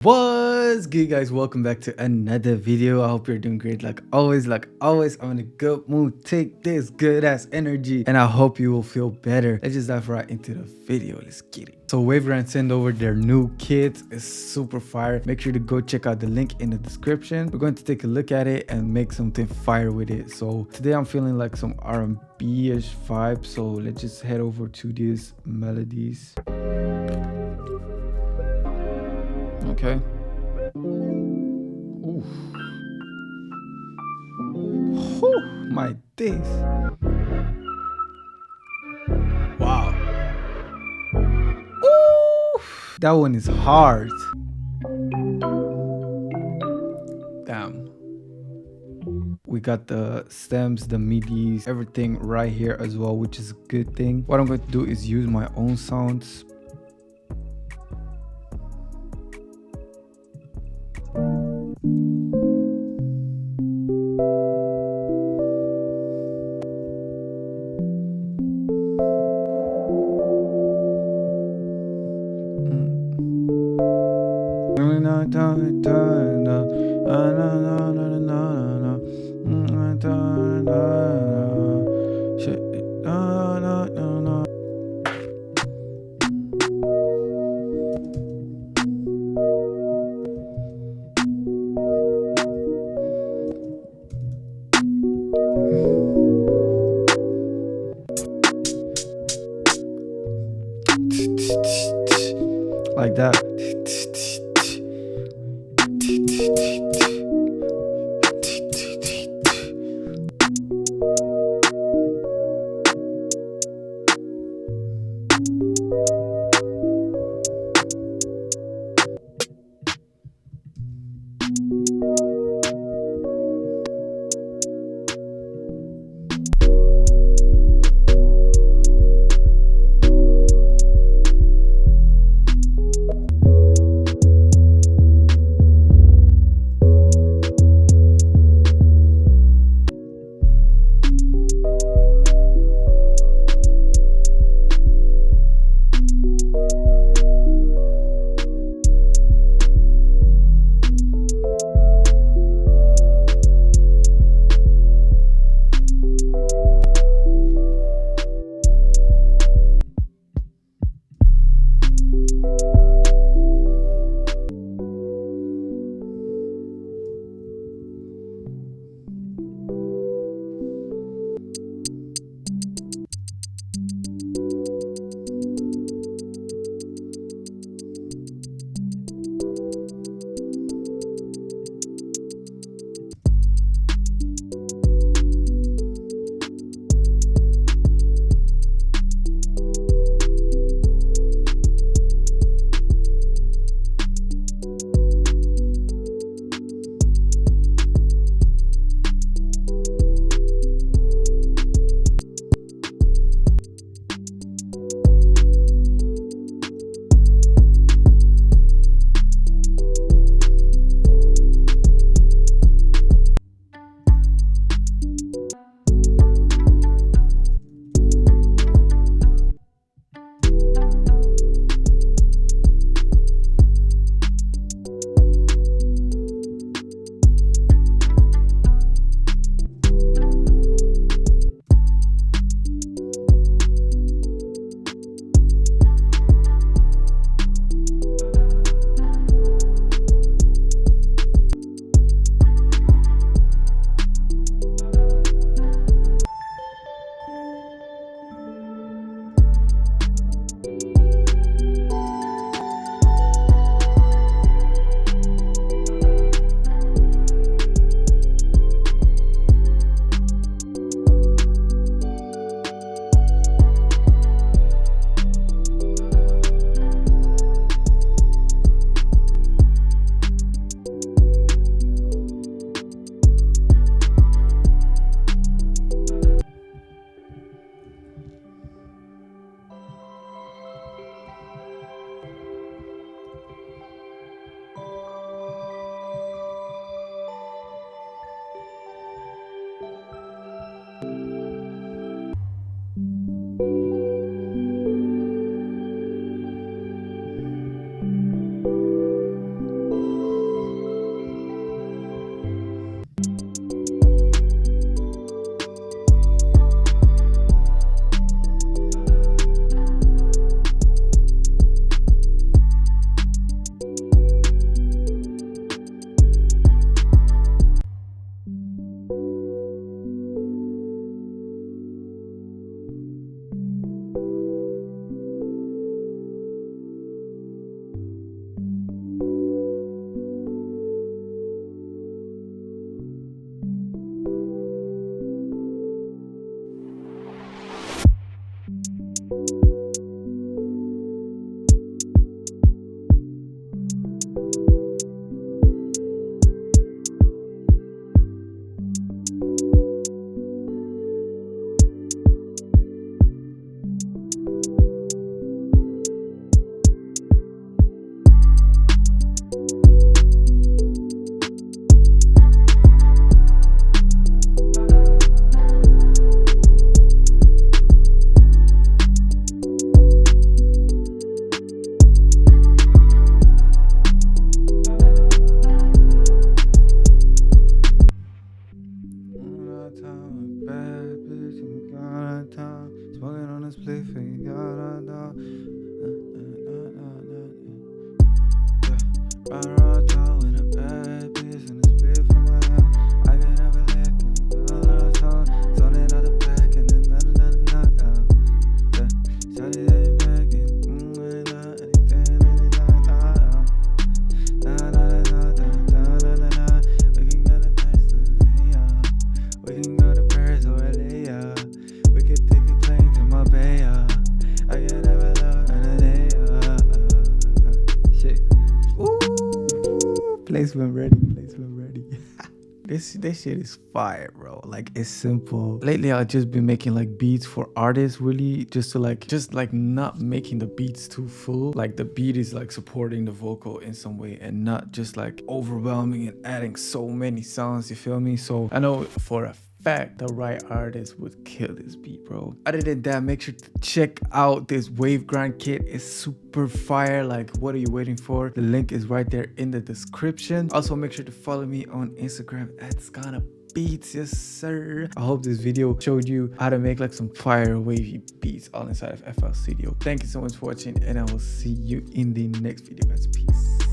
What's good, guys? Welcome back to another video. I hope you're doing great. Like always, I'm in a good mood. Take this good ass energy and I hope you will feel better. Let's just dive right into the video. Let's get it. So Waveland sent over their new kit. It's super fire. Make sure to go check out the link in the description. We're going to take a look at it and make something fire with it. So today I'm feeling like some R&B-ish vibe, so let's just head over to these melodies. Okay. Ooh. Whew, my days. Wow. Ooh, that one is hard. Damn. We got the stems, the midis, everything right here as well, which is a good thing. What I'm going to do is use my own sounds. Like that. Ride around town with a bad bitch and a split from my hand. I can never let all the time. Zoning out the back and then Shawty that you back and we can go to Paris we can go to Paris or LA, we can take a plane to Marbella. I can never love in a day, shit. Ooh, placement ready. This shit is fire, bro. Like, it's simple. Lately I've just been making like beats for artists, really, just not making the beats too full. Like, the beat is like supporting the vocal in some way and not just like overwhelming and adding so many sounds, you feel me? So I know for a fact the right artist would kill this beat, bro. Other than that, make sure to check out this wave grind kit. It's super fire. Like, what are you waiting for? The link is right there in the description. Also, make sure to follow me on Instagram at SZA Beats. Yes sir. I hope this video showed you how to make like some fire wavy beats all inside of FL Studio. Thank you so much for watching, and I will see you in the next video, guys. Peace.